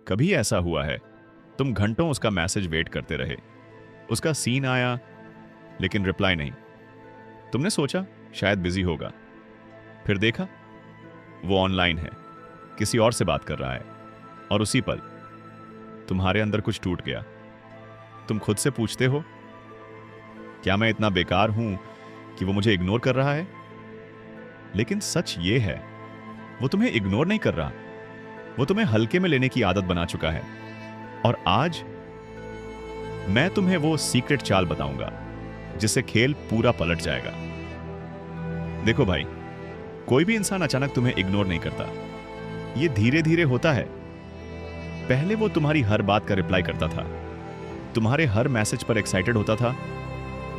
कभी ऐसा हुआ है तुम घंटों उसका मैसेज वेट करते रहे, उसका सीन आया लेकिन रिप्लाई नहीं। तुमने सोचा शायद बिजी होगा, फिर देखा वो ऑनलाइन है, किसी और से बात कर रहा है, और उसी पल तुम्हारे अंदर कुछ टूट गया। तुम खुद से पूछते हो, क्या मैं इतना बेकार हूं कि वो मुझे इग्नोर कर रहा है? लेकिन सच ये है, वो तुम्हें इग्नोर नहीं कर रहा, वो तुम्हें हल्के में लेने की आदत बना चुका है। और आज मैं तुम्हें वो सीक्रेट चाल बताऊंगा जिससे खेल पूरा पलट जाएगा। देखो भाई, कोई भी इंसान अचानक तुम्हें इग्नोर नहीं करता, ये धीरे धीरे होता है। पहले वो तुम्हारी हर बात का रिप्लाई करता था, तुम्हारे हर मैसेज पर एक्साइटेड होता था,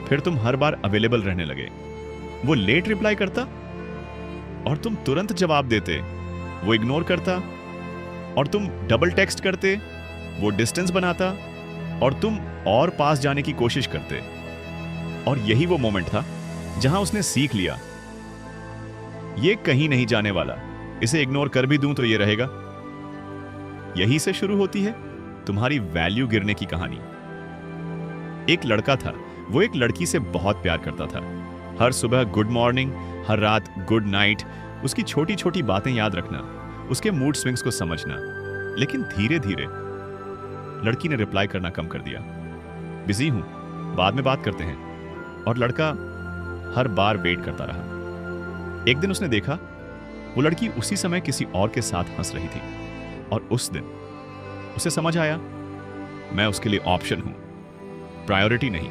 फिर तुम हर बार अवेलेबल रहने लगे। वो लेट रिप्लाई करता और तुम तुरंत जवाब देते, वो इग्नोर करता और तुम डबल टेक्स्ट करते, वो डिस्टेंस बनाता और तुम और पास जाने की कोशिश करते। और यही वो मोमेंट था जहां उसने सीख लिया, ये कहीं नहीं जाने वाला, इसे इग्नोर कर भी दूं तो ये रहेगा। यही से शुरू होती है तुम्हारी वैल्यू गिरने की कहानी। एक लड़का था, वो एक लड़की से बहुत प्यार करता था। हर सुबह गुड मॉर्निंग, हर रात गुड नाइट, उसकी छोटी छोटी बातें याद रखना, उसके मूड स्विंग्स को समझना। लेकिन धीरे धीरे लड़की ने रिप्लाई करना कम कर दिया, बिजी हूं, बाद में बात करते हैं। और लड़का हर बार वेट करता रहा। एक दिन उसने देखा वो लड़की उसी समय किसी और के साथ हंस रही थी, और उस दिन उसे समझ आया, मैं उसके लिए ऑप्शन हूं, प्रायोरिटी नहीं।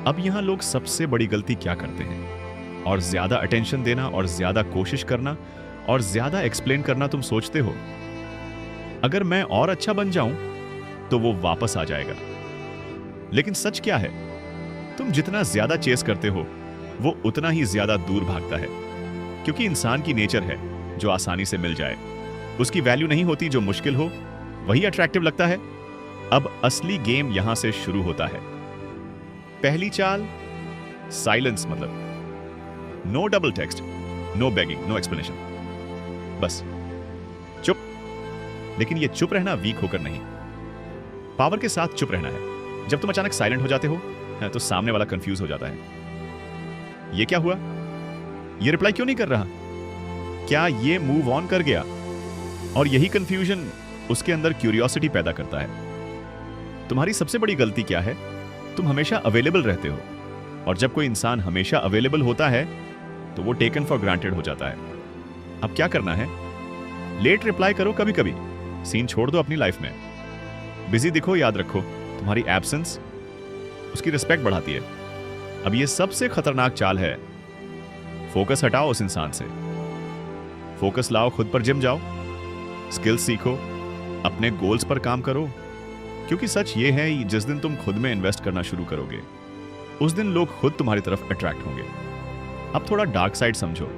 अब यहां लोग सबसे बड़ी गलती क्या करते हैं? और ज्यादा अटेंशन देना, और ज्यादा कोशिश करना, और ज्यादा एक्सप्लेन करना। तुम सोचते हो अगर मैं और अच्छा बन जाऊं तो वो वापस आ जाएगा। लेकिन सच क्या है? तुम जितना ज्यादा चेस करते हो वो उतना ही ज्यादा दूर भागता है, क्योंकि इंसान की नेचर है जो आसानी से मिल जाए। उसकी वैल्यू नहीं होती, जो मुश्किल हो वही अट्रैक्टिव लगता है। अब असली गेम यहां से शुरू होता है। पहली चाल, साइलेंस, मतलब no double text, no begging, no explanation, बस चुप। लेकिन यह चुप रहना वीक होकर नहीं, पावर के साथ चुप रहना है। जब तुम अचानक साइलेंट हो जाते हो तो सामने वाला कंफ्यूज हो जाता है, ये क्या हुआ, ये रिप्लाई क्यों नहीं कर रहा, क्या ये मूव ऑन कर गया? और यही कंफ्यूजन उसके अंदर क्यूरियोसिटी पैदा करता है। तुम्हारी सबसे बड़ी गलती क्या है? तुम हमेशा अवेलेबल रहते हो, और जब कोई इंसान हमेशा अवेलेबल होता है तो वो टेकन फॉर ग्रांटेड हो जाता है। अब क्या करना है? लेट रिप्लाई करो कभी कभी, सीन छोड़ दो अपनी लाइफ में। बिजी दिखो, याद रखो तुम्हारी एब्सेंस उसकी रिस्पेक्ट बढ़ाती है। अब ये सबसे खतरनाक चाल है, फोकस हटाओ उस इंसान से, फोकस लाओ खुद पर, जिम जाओ, स्किल्स सीखो, अपने गोल्स पर काम करो। क्योंकि सच ये है, जिस दिन तुम खुद में इन्वेस्ट करना शुरू करोगे उस दिन लोग खुद तुम्हारी तरफ अट्रैक्ट होंगे। अब थोड़ा डार्क साइड समझो,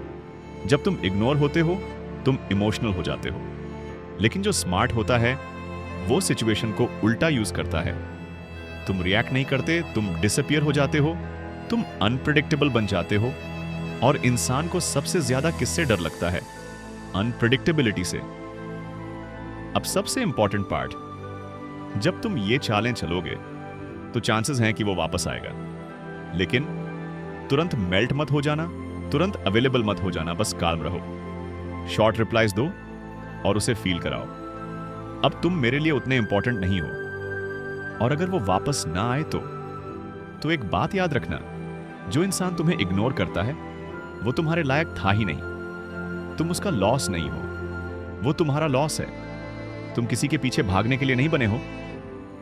जब तुम इग्नोर होते हो तुम इमोशनल हो जाते हो, लेकिन जो स्मार्ट होता है वो सिचुएशन को उल्टा यूज करता है। तुम रिएक्ट नहीं करते, तुम डिसअपियर हो जाते हो, तुम अनप्रेडिक्टेबल बन जाते हो। और इंसान को सबसे ज्यादा किससे डर लगता है? अनप्रेडिक्टेबिलिटी से। अब सबसे इंपॉर्टेंट पार्ट, जब तुम ये चालें चलोगे तो चांसेस हैं कि वो वापस आएगा। लेकिन तुरंत मेल्ट मत हो जाना, तुरंत अवेलेबल मत हो जाना, बस काम रहो, शॉर्ट रिप्लाईज दो और उसे फील कराओ, अब तुम मेरे लिए उतने इंपॉर्टेंट नहीं हो। और अगर वो वापस ना आए तो एक बात याद रखना, जो इंसान तुम्हें इग्नोर करता है वो तुम्हारे लायक था ही नहीं। तुम उसका लॉस नहीं हो, वो तुम्हारा लॉस है। तुम किसी के पीछे भागने के लिए नहीं बने हो,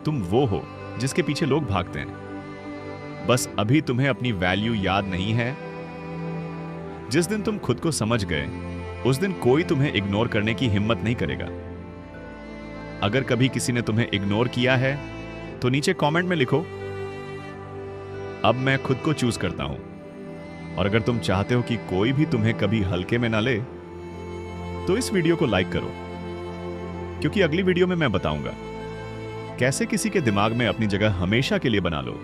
तुम वो हो जिसके पीछे लोग भागते हैं। बस अभी तुम्हें अपनी वैल्यू याद नहीं है। जिस दिन तुम खुद को समझ गए उस दिन कोई तुम्हें इग्नोर करने की हिम्मत नहीं करेगा। अगर कभी किसी ने तुम्हें इग्नोर किया है तो नीचे कमेंट में लिखो, अब मैं खुद को चूज करता हूं। और अगर तुम चाहते हो कि कोई भी तुम्हें कभी हल्के में ना ले तो इस वीडियो को लाइक करो, क्योंकि अगली वीडियो में मैं बताऊंगा कैसे किसी के दिमाग में अपनी जगह हमेशा के लिए बना लो।